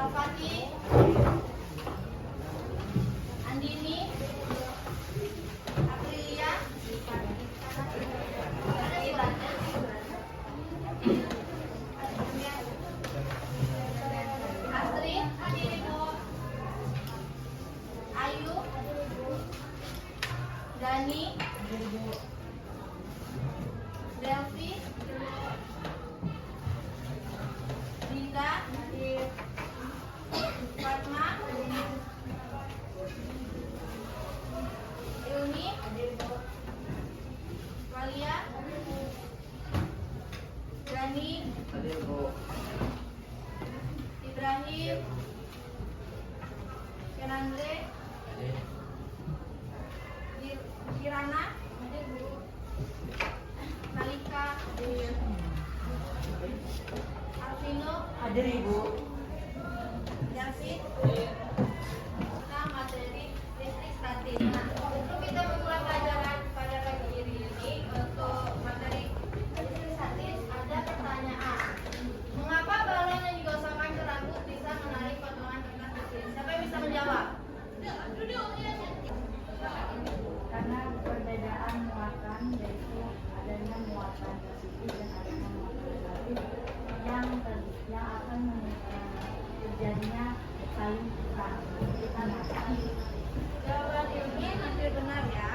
Alfati, Andini, Aprilia, Astrid, Ayu, Dani, Delvi, Dinda, Fatma, Ilmi, Walia, Dani, Ibrahim, Kenandre, Kirana, Malika, Arvino, Hadir Ibu. Yasin, kita materi listrik statis. Nah, untuk kita memulai pelajaran pada pagi ini untuk materi listrik statis ada pertanyaan. Mengapa balon yang digosokkan ke rambut bisa menarik potongan kertas kecil? Siapa yang bisa menjawab? Karena perbedaan muatan, yaitu adanya muatan positif dan adanya muatan negatif yang akan terjadinya saling panas. Jawaban Ilmi hampir benar ya.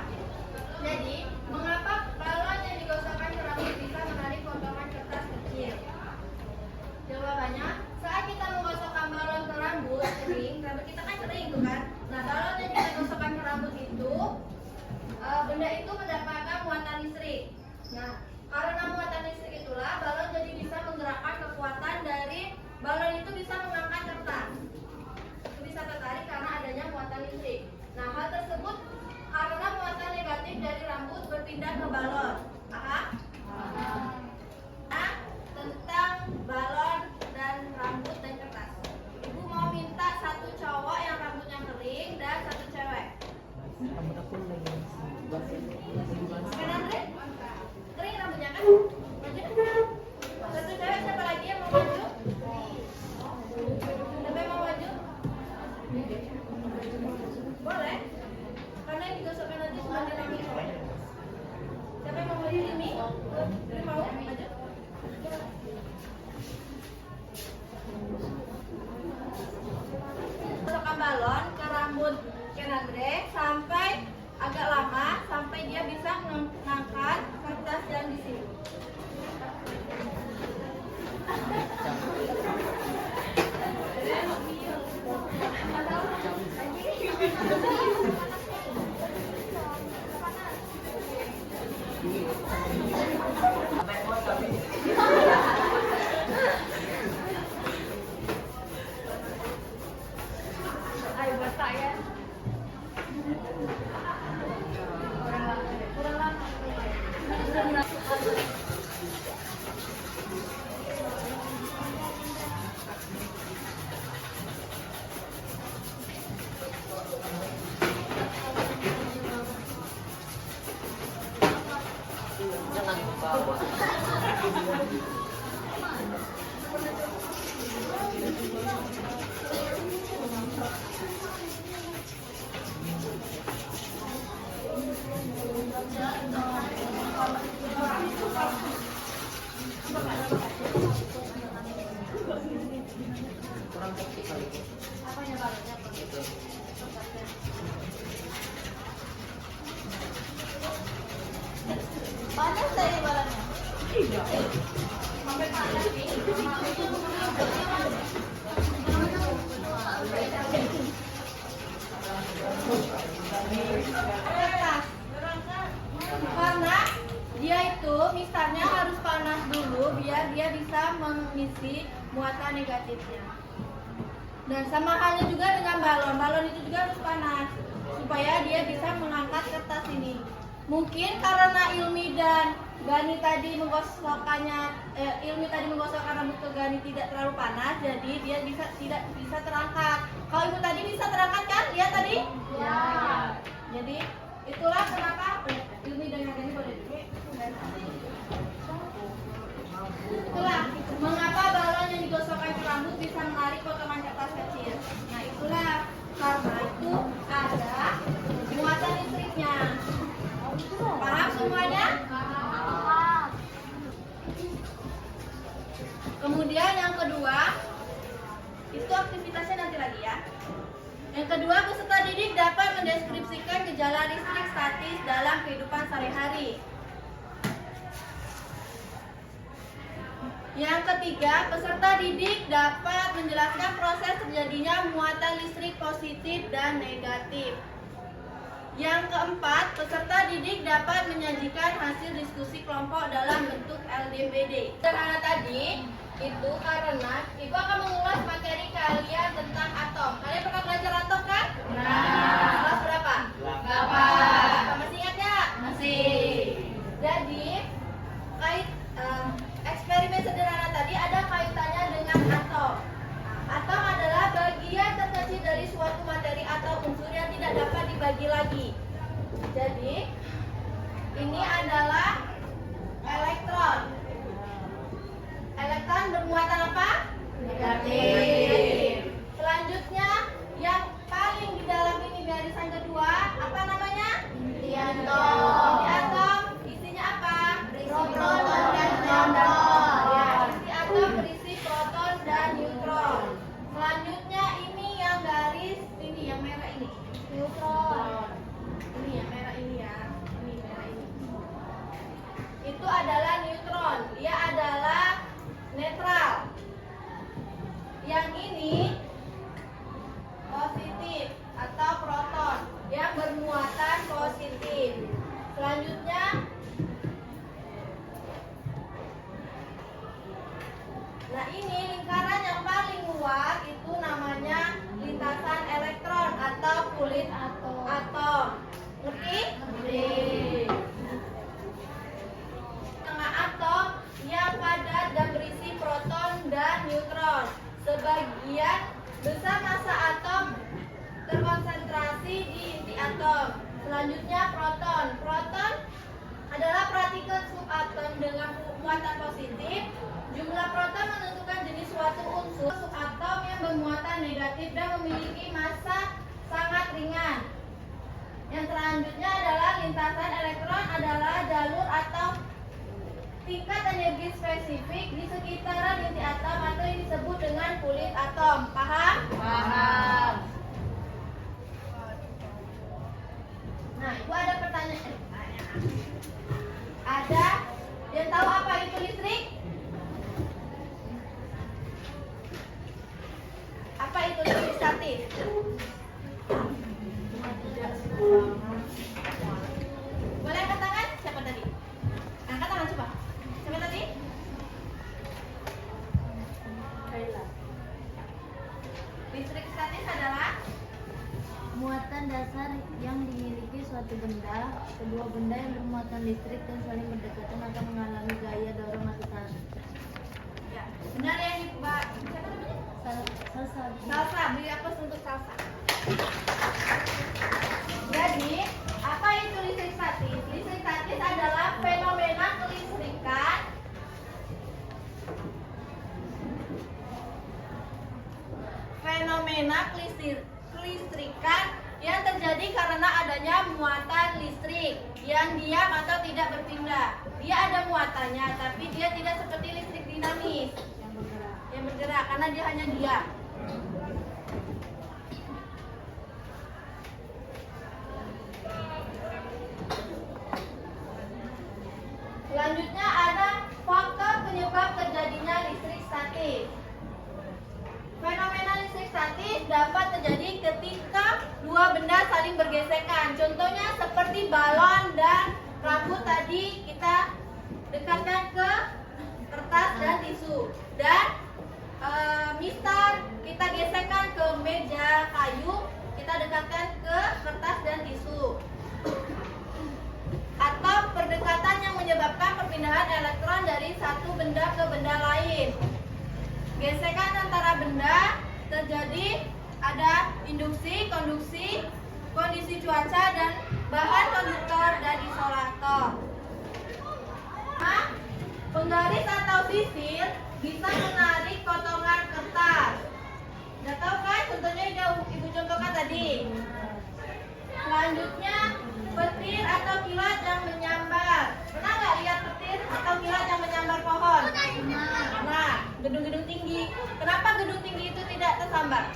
Jadi, mengapa balon yang digosokkan ke rambut bisa menarik potongan kertas kecil? Jawabannya, saat kita menggosokkan balon ke rambut kita kan kering tuh kan. Nah, balon yang kita gosokkan ke rambut itu, benda itu mendapatkan muatan listrik. Nah, karena muatan listrik itulah balon jadi bisa menggerakkan kekuatan dari balon itu bisa mengangkat kertas. Itu bisa tertarik karena adanya muatan listrik. Nah, hal tersebut karena muatan negatif dari rambut berpindah ke balon. Paham? Nah, tentang balon dan rambut dan kertas. Ibu mau minta satu cowok yang rambutnya kering dan satu cewek. Kamu takut lagi. Kan Andre? Kering rambutnya kan? Maju. Satu cewek, siapa lagi yang mau maju? Siapa yang mau maju? Boleh. Karena yang digosokkan nanti cuma di rambut cowok. Siapa yang mau maju? Ini? Ini mau maju? Gosokkan balon ke rambut Kenandre sampai agak lama sampai dia bisa mengangkat kertas yang di sini. Ayo buat saya. Kurang lama. Jangan bawa. Kurang kecil kali. Apanya balonnya? Panas dari balonnya? Iya. Sampai panas nih. Karena dia itu misalnya harus panas dulu biar dia bisa mengisi muatan negatifnya. Dan sama halnya juga dengan balon. Balon itu juga harus panas supaya dia bisa mengangkat kertas ini. Mungkin karena Ilmi dan Gani tadi menggosokkan rambut ke Gani tidak terlalu panas, jadi dia tidak bisa terangkat. Kalau ibu tadi bisa terangkat kan? Lihat tadi? Ya. Jadi itulah kenapa Ilmi dan Gani boleh duduk. Itulah mengapa balon yang digosokkan ke rambut bisa menarik potongan kertas kedua, peserta didik dapat mendeskripsikan gejala listrik statis dalam kehidupan sehari-hari. Yang ketiga, peserta didik dapat menjelaskan proses terjadinya muatan listrik positif dan negatif. Yang keempat, peserta didik dapat menyajikan hasil diskusi kelompok dalam bentuk LDPD. Karena tadi itu karena Ibu akan mengulas materi kalian tentang atom. Kalian pernah belajar atom kan? Pernah. Kelas berapa? 8. Masih ingat ya? Masih. Jadi eksperimen sederhana tadi ada kaitannya dengan atom. Atom adalah bagian terkecil dari suatu materi atau unsur yang tidak dapat dibagi lagi. Jadi, ini adalah elektron. Elektron bermuatan apa? Negatif. Selanjutnya, yang paling di dalam ini barisan kedua, apa namanya? Inti atom. Inti atom isinya apa? Proton dan neutron. Ya, inti atom berisi proton dan neutron. Selanjutnya ini yang garis ini yang merah ini. Neutron. Ini yang merah ini ya. Ini merah ini. Itu adalah neutron. Dia adalah netral. Yang ini positif atau proton yang bermuatan positif. Selanjutnya nah ini lingkaran yang paling luar itu namanya lintasan elektron atau kulit atom. Ngerti? Ngerti. Tengah atom yang padat dan berisi proton dan neutron. Sebagian besar massa atom terkonsentrasi di inti atom. Selanjutnya proton. Proton adalah partikel subatom dengan muatan positif. Jumlah proton menentukan jenis suatu unsur subatom yang bermuatan negatif dan memiliki massa sangat ringan. Yang selanjutnya adalah lintasan elektron adalah jalur atau tingkat energi spesifik di sekitaran inti atom atau yang disebut dengan kulit atom. Paham? Paham. Nah, Ibu ada pertanyaan. Ada yang tahu apa itu listrik? Apa itu listrik statis? Boleh angkat tangan? Siapa tadi? Angkat tangan coba. Siapa tadi? Listrik statis adalah muatan dasar yang dimiliki suatu benda, kedua benda yang bermuatan listrik dan saling berdekatan akan mengalami gaya dorong atau tarik. ya, benar yang Mbak siapa namanya? Salsa, beri aplaus untuk Salsa. Jadi, apa itu listrik statis? Listrik statis adalah fenomena kelistrikan kelistrikan yang terjadi karena adanya muatan listrik yang diam atau tidak berpindah. Dia ada muatannya, tapi dia tidak seperti listrik dinamis yang bergerak karena dia hanya diam. Selanjutnya ada faktor penyebab terjadinya listrik statis. Fenomena listrik statis dapat terjadi ketika dua benda saling bergesekan. Contohnya seperti balon dan rambut tadi kita dekatkan ke kertas dan tisu. Dan misal kita gesekkan ke meja kayu, kita dekatkan ke kertas dan tisu. Atau perdekatan yang menyebabkan perpindahan elektron dari satu benda ke benda lain. Gesekan antara benda terjadi ada induksi, konduksi, kondisi cuaca, dan bahan konduktor dan isolator. Penggaris atau sisir bisa menarik potongan kertas. Udah tahu kan? Contohnya udah Ibu contohkan tadi. Selanjutnya, petir atau kilat yang menyambar. Pernah nggak lihat petir atau kilat yang menyambar pohon? Nah, gedung-gedung tinggi. Kenapa gedung tinggi itu tidak tersambar?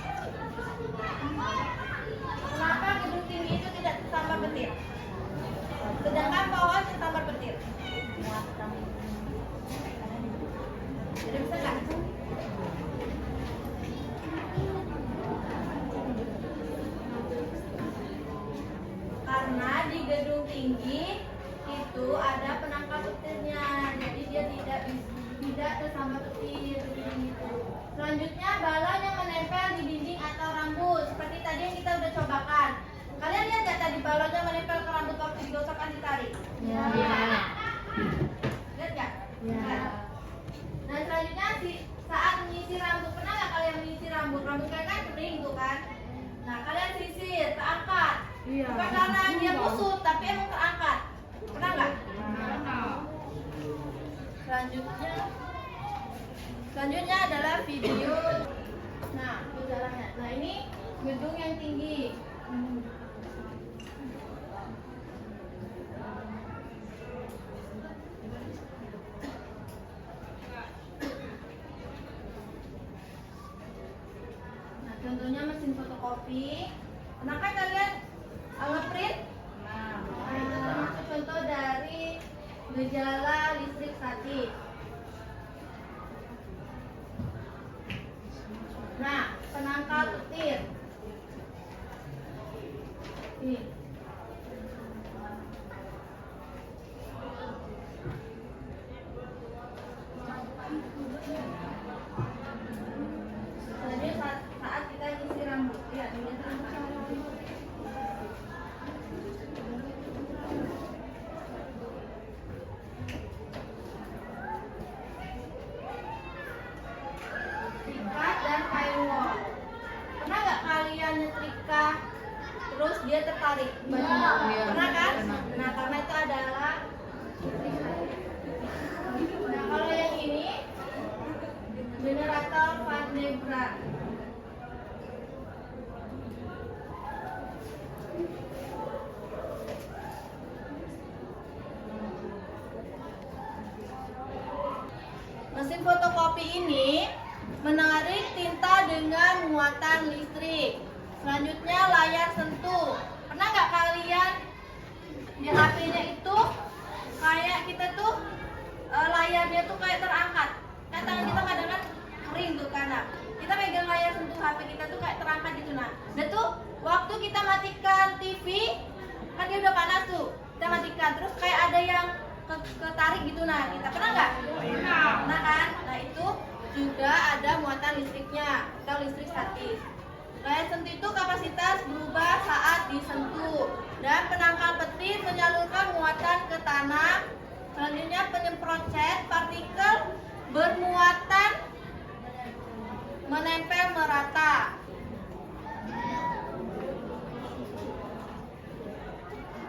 gedung tinggi itu ada penangkal petirnya, jadi dia tidak tersambar petir gitu. Selanjutnya balon yang menempel di dinding atau rambut, seperti tadi yang kita udah cobakan. Kalian lihat nggak tadi balonnya menempel ke rambut waktu digosokkan ditarik? Ya. Lihat nggak? Ya. Nah selanjutnya saat menyisir rambut, pernah nggak kalian menyisir rambut? Rambut kalian kan kering tuh kan? Nah kalian sisir, terangkat. Iya. Bukan karena dia kusut, tapi emang terangkat. Pernah nggak? Selanjutnya adalah video. Nah, jalannya. Nah ini gedung yang tinggi. Nah, contohnya mesin fotokopi. Pernah kan kalian nge-print? Nah, itu contoh dari gejala listrik statis. Nah, penangkal petir. Nih. Jadi saat kita isi rambut, ya, ini rambut. Sikat dan kain wol. Pernah nggak kalian nyetrika terus dia tertarik? Pernah kan? Nah karena itu adalah. Nah kalau yang ini generator Van de Graaff. Mesin fotokopi ini menarik tinta dengan muatan listrik. Selanjutnya layar sentuh. Pernah nggak kalian di HP-nya itu kayak kita tuh layarnya tuh kayak terangkat. Kan tangan kita kadang kan kering tuh karena kita pegang layar sentuh HP kita tuh kayak terangkat gitu nah. Dan tuh waktu kita matikan TV kan dia udah panas tuh. Kita matikan terus kayak ada yang ketarik gitu nah. Kita pernah nggak? Nah kan? Nah itu juga ada muatan listriknya atau listrik statis. Layar sentuh itu kapasitas berubah saat disentuh dan penangkal petir menyalurkan muatan ke tanah. Selanjutnya penyemprot cat partikel bermuatan menempel merata.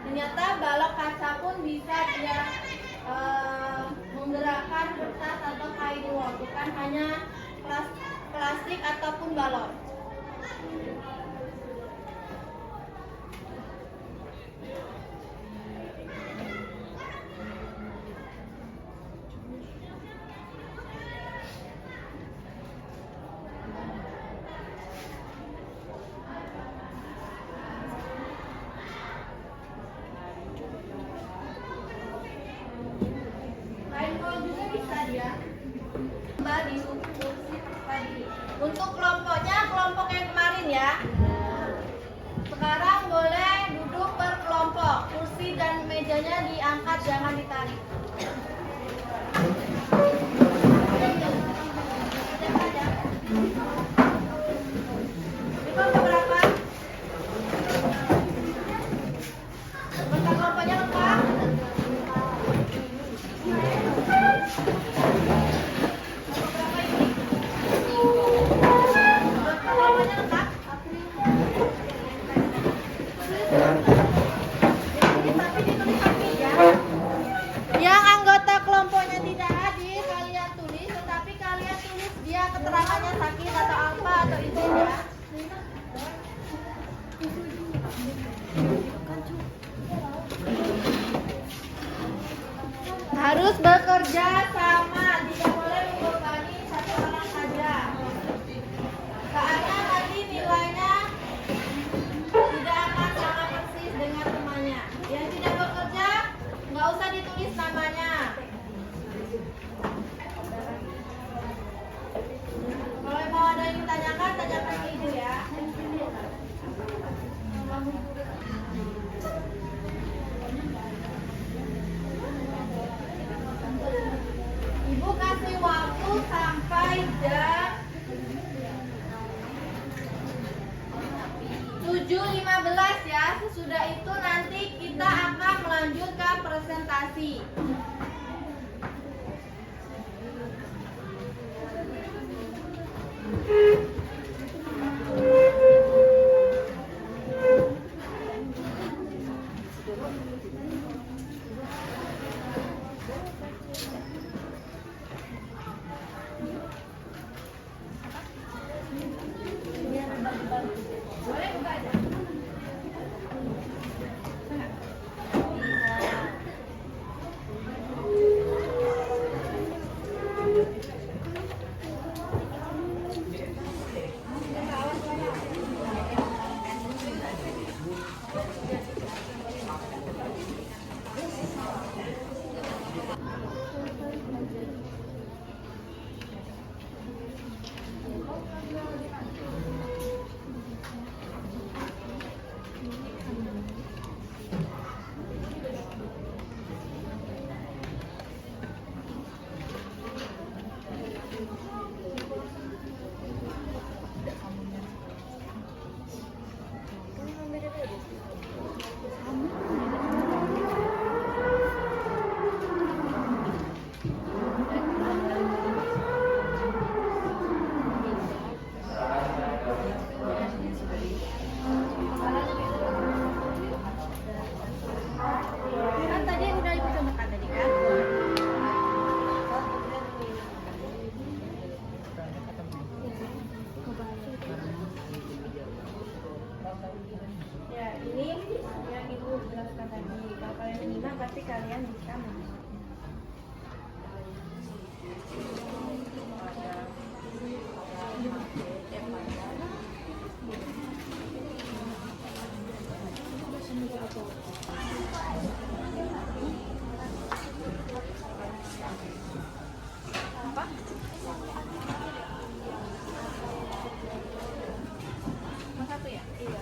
Ternyata balok kaca pun bisa dia menggerakkan kertas atau kain wol, bukan hanya plastik ataupun balon. Kain wol juga bisa dia. Kembali tadi. Untuk kelompoknya kelompok yang kemarin ya. Sekarang boleh duduk per kelompok. Kursi dan mejanya diangkat, jangan ditarik. Ini kelompok berapa? Bentar kelompoknya lengkap. Ya, 7.15 ya. Sesudah itu nanti kita akan melanjutkan presentasi. Boleh buka aja. Kan tadi udah dipertemukan tadi kan? Ya, ini yang Ibu jelaskan tadi. Kalau kalian menyimak, pasti kalian bisa menyimak. Apa? Cuma satu ya? Iya.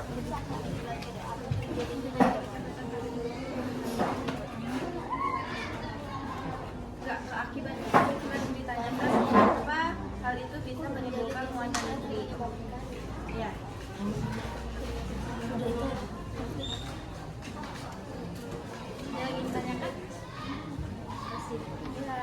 Enggak, akibatnya cuma ditanyakan kenapa hal itu bisa menimbulkan muatan listrik. Iya. Ada lagi ditanyakan? Masih. Iya.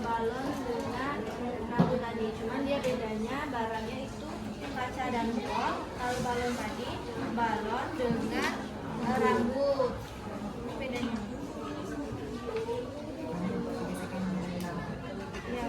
Balon dengan rambut tadi, cuman dia bedanya barangnya itu kaca dan bol. Kalau balon tadi balon dengan rambut, ini bedanya. Ya.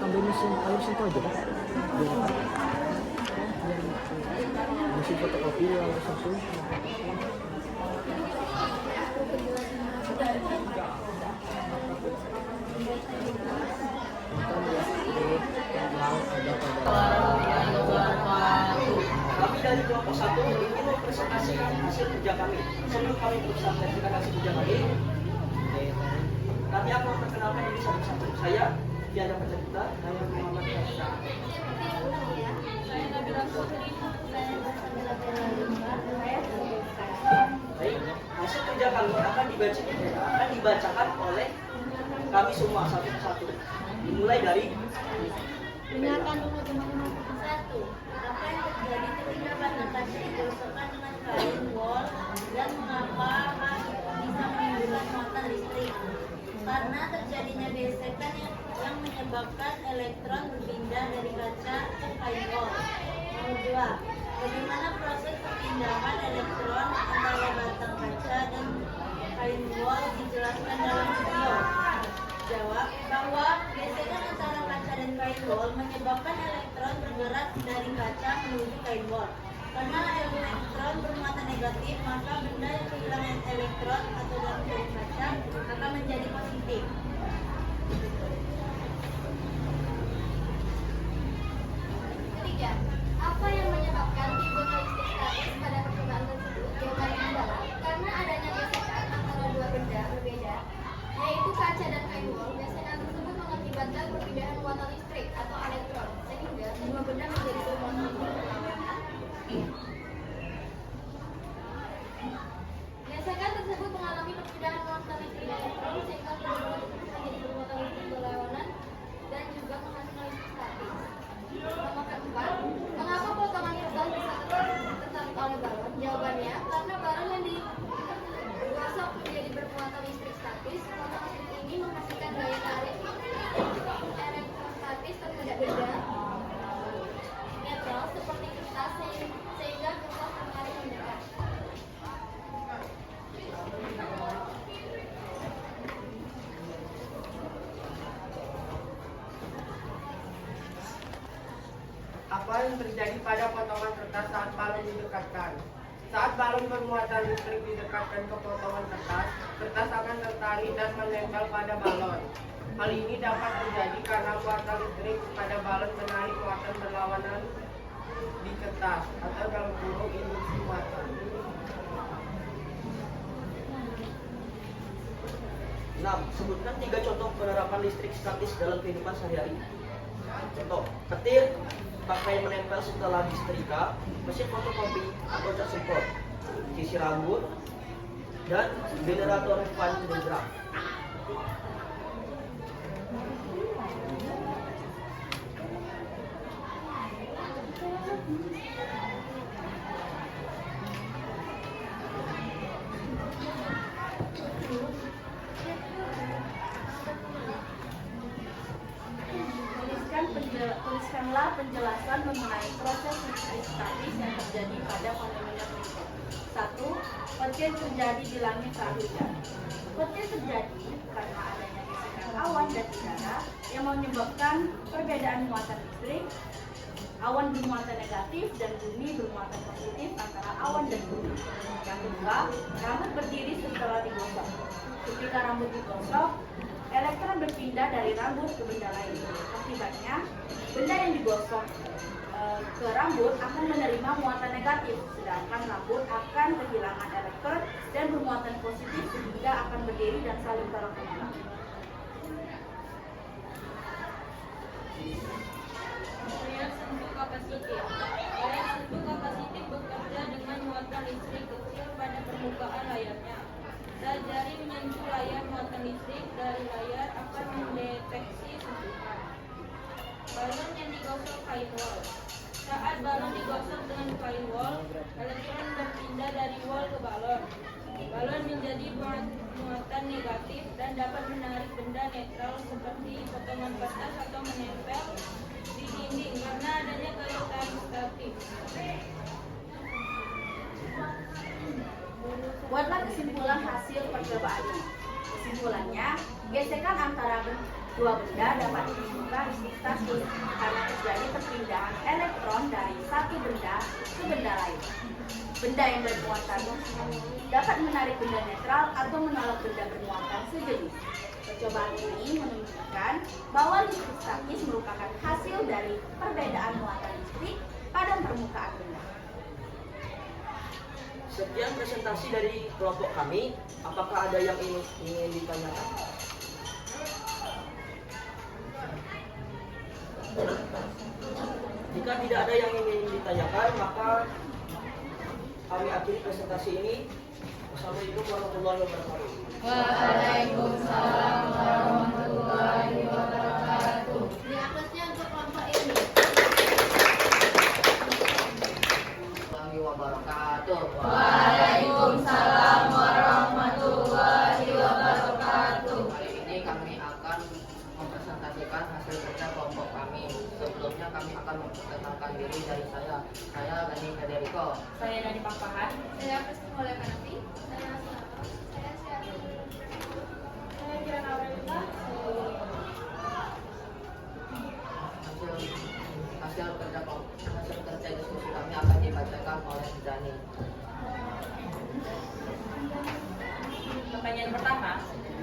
tambah mesin air sentuh aja kan biar mesin fotokopi lalu langsung Kami dari kelompok 1 ingin mempresentasikan hasil kerja kami. Sebelum kami mempresentasikan hasil kerja kami akan memperkenalkan diri satu-satu. Saya Diana Pacarita, saya Muhammad Yasa. Baik, hasil kerja kami akan dibacakan oleh kami semua satu persatu. Dimulai dari Dengarkan dulu teman-teman. 1. Apa yang terjadi ketika bahan kaca digosokkan dengan kain wol dan mengapa bisa menimbulkan muatan listrik? Karena terjadinya gesekan yang menyebabkan elektron berpindah dari kaca ke kain wol. Nomor 2. Bagaimana proses perpindahan elektron antara batang kaca dan kain wol dijelaskan dalam video? Jawab bahwa gesekan antara kaca dan kain wol menyebabkan elektron bergerak dari kaca menuju kain wol. Karena elektron bermuatan negatif, maka benda yang kehilangan elektron atau dalam kain kaca akan menjadi positif. Ketiga, apa yang menyebabkan timbulnya listrik statis pada percobaan tersebut? Jawabannya adalah karena adanya gesekan antara dua benda berbeda, yaitu kaca dan kain wol. Gesekan tersebut mengakibatkan perpindahan muatan listrik atau elektron, sehingga dua benda menjadi bermuatan listrik berlawanan. Gesekan tersebut mengalami perpindahan muatan listrik elektron, sehingga kedua benda tersebut menjadi bermuatan listrik berlawanan dan juga menghasilkan listrik statis. Nomor keempat, mengapa potongan kertas bisa tertarik oleh balon? Jawabannya, karena balon yang digosok menjadi bermuatan listrik statis, potongan listrik ini menghasilkan gaya tarik elektrostatis terhadap benda netral seperti kertas sehingga kertas tertarik mendekat. Apa yang terjadi pada potongan kertas saat balon didekatkan? Saat balon bermuatan listrik didekatkan ke potongan kertas, kertas akan tertarik dan menempel pada balon. Hal ini dapat terjadi karena muatan listrik pada balon menarik muatan berlawanan di kertas atau dalam kurung induksi muatan. 6. Sebutkan 3 contoh penerapan listrik statis dalam kehidupan sehari-hari. Contoh, petir pakai menempel setelah disetrika, mesin fotokopi atau cat semprot, sisir rambut, dan generator fan telegraf. Tuliskanlah penjelasan mengenai proses listrik statis yang terjadi pada fenomena berikut. 1. Petir terjadi di langit saat hujan. Petir terjadi karena adanya gesekan awan dan udara yang menyebabkan perbedaan muatan listrik. Awan bermuatan negatif dan bumi bermuatan positif antara awan dan bumi. Yang kedua, rambut berdiri setelah digosok. Ketika rambut digosok, elektron berpindah dari rambut ke benda lain. Akibatnya, benda yang digosok ke rambut akan menerima muatan negatif, sedangkan rambut akan kehilangan elektron dan bermuatan positif sehingga akan berdiri dan saling tolak menolak. Daya sentuh kapasitif. Daya sentuh kapasitif bekerja dengan muatan listrik kecil pada permukaan layarnya. Saat jari menyentuh layar, muatan listrik dari layar akan mendeteksi sentuhan. Balon yang digosok kain wol. Saat balon digosok dengan kain wol, elektron berpindah dari wol ke balon. Balon menjadi muatan negatif dan dapat menarik benda netral seperti potongan kertas atau menempel di dinding karena adanya kaitan statif. Buatlah kesimpulan hasil percobaannya. Kesimpulannya, gesekan antara dua benda dapat ditemukan di statis karena terjadi perpindahan elektron dari satu benda ke benda lain. Benda yang bermuatan dapat menarik benda netral atau menolak benda bermuatan sejenis. Percobaan ini menunjukkan bahwa listrik statis merupakan hasil dari perbedaan muatan listrik pada permukaan benda. Sekian presentasi dari kelompok kami. Apakah ada yang ingin ditanyakan? Jika tidak ada yang ingin ditanyakan, maka kami akhiri presentasi ini. Wassalamualaikum warahmatullahi wabarakatuh. Waalaikumsalam warahmatullahi wabarakatuh. Di atasnya untuk kelompok ini. Warahmatullahi wabarakatuh. Waalaikumsalam warahmatullahi wabarakatuh. Kali ini kami akan mempresentasikan hasil kerja kelompok kami. Sebelumnya kami akan memperkenalkan diri dari saya. Saya Gani Federico. Saya dari Papahan. Saya Kristi Mulyakanti. Saya Asma. Saya Syarif. Saya Kiran Aurelita. Hasil kerja diskusi kami akan dibacakan oleh Dani. Pertanyaan pertama,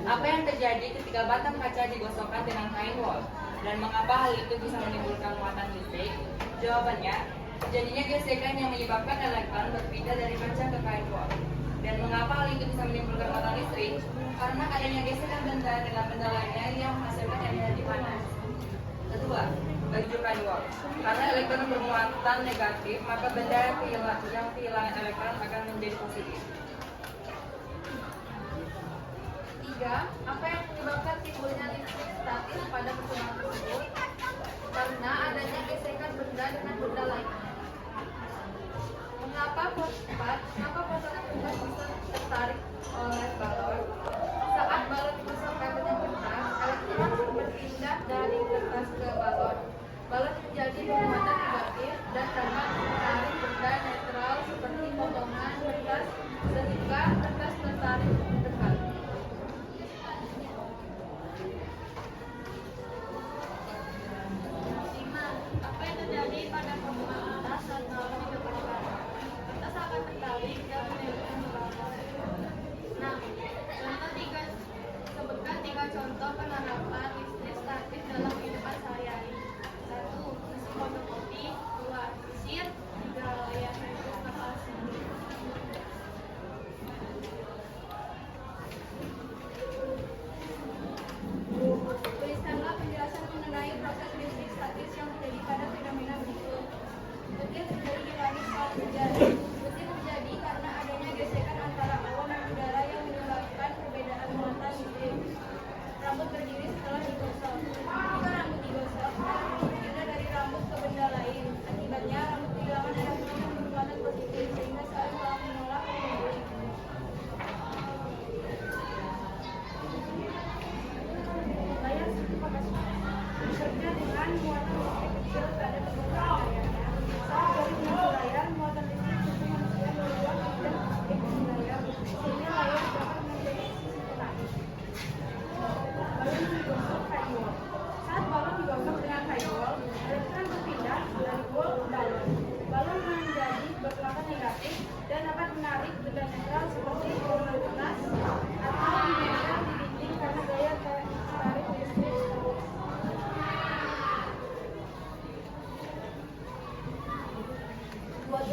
apa yang terjadi ketika batang kaca digosokkan dengan kain wol? Dan mengapa hal itu bisa menimbulkan muatan listrik? Jawabannya, terjadinya gesekan yang menyebabkan elektron berpindah dari kaca ke kain wol. Dan mengapa hal itu bisa menimbulkan muatan listrik? Karena adanya gesekan benda dengan benda lainnya yang menghasilkan energi panas. Kedua, bagi kain wol, karena elektron bermuatan negatif, maka benda yang kehilangan elektron akan menjadi positif. 3. Apa yang menyebabkan timbulnya listrik statis pada pertemuan tersebut? Karena adanya gesekan benda dengan benda lain. Mengapa potongan benda bisa tertarik oleh balon? Saat balon digosokkan dengan kertas, elektron berpindah dari kertas ke balon. Balon menjadi bermuatan negatif dan dapat menarik benda netral seperti potongan kertas sehingga kertas tertarik dekat. 5. Apa yang terjadi pada permukaan kertas saat balon didekatkan? Kertas akan tertarik dan menempel ke balon. 6. Sebutkan 3 contoh penerapan listrik statis dalam kehidupan sehari-hari. 1. Mesin fotokopi. 2. Sisir.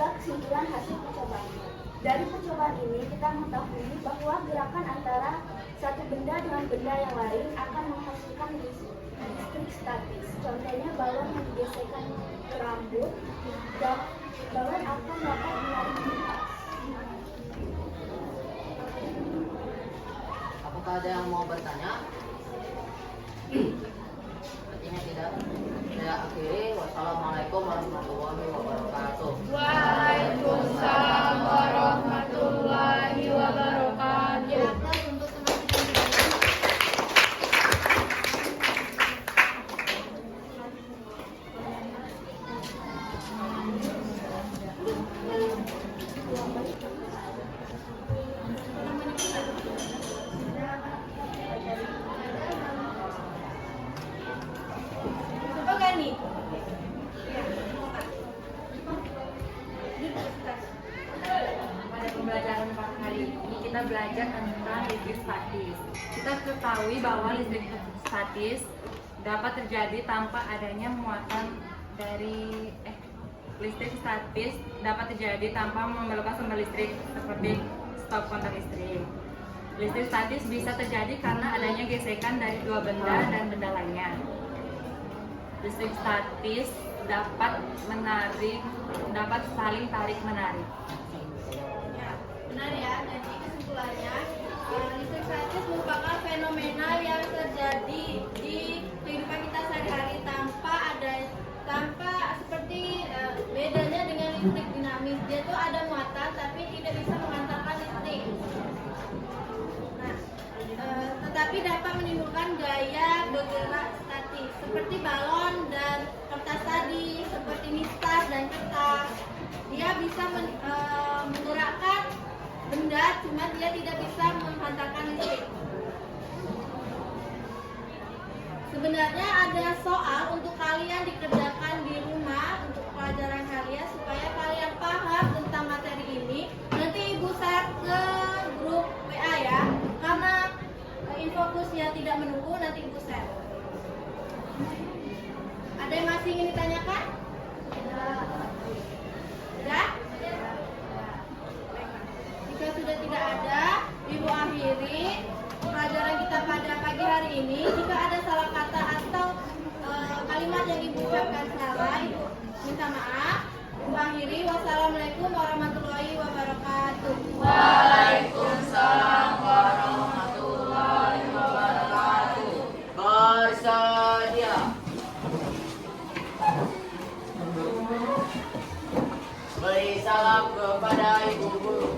Tiga kesimpulan hasil percobaan. Dari percobaan ini kita mengetahui bahwa gerakan antara satu benda dengan benda yang lain akan menghasilkan listrik statis. Contohnya balon yang digeserkan ke rambut dan balon akan dapat menarik kipas. Apakah ada yang mau bertanya? Sepertinya tidak. Saya akhiri. Wassalamualaikum warahmatullahi wabarakatuh. Waalaikumsalam warahmatullahi wabarakatuh. Atas untuk teman-teman. Coba Gani. Pada pembelajaran kali ini kita belajar tentang listrik statis. Kita ketahui bahwa listrik statis dapat terjadi tanpa adanya muatan dari listrik statis dapat terjadi tanpa memerlukan sumber listrik seperti stop kontak listrik. Listrik statis bisa terjadi karena adanya gesekan dari dua benda dan benda lainnya. Listrik statis dapat saling tarik menarik. Ya, benar ya. Jadi kesimpulannya, listrik statis merupakan fenomena yang terjadi di kehidupan kita sehari-hari tanpa seperti bedanya dengan listrik dinamis. Dia tuh ada muatan tapi tidak bisa mengantarkan listrik. Nah, tetapi dapat menimbulkan gaya bergerak statis seperti balon dan kertas tadi, seperti mistar dan kertas. Dia bisa menggerakkan benda, cuma dia tidak bisa menghantarkan listrik. Sebenarnya ada soal untuk kalian dikerjakan di rumah untuk pelajaran kalian supaya kalian paham tentang materi ini. Nanti Ibu share ke grup WA ya, karena infokusnya tidak menunggu, nanti Ibu share. Ada yang masih ingin ditanyakan? Sudah? Jika sudah tidak ada, Ibu akhiri pelajaran kita pada pagi hari ini. Jika ada salah kata atau kalimat yang Ibu ucapkan salah, Ibu minta maaf. Ibu akhiri. Wassalamualaikum warahmatullahi wabarakatuh. Waalaikumsalam warahmatullahi wabarakatuh. Bersedia. Beri salam kepada ibu guru.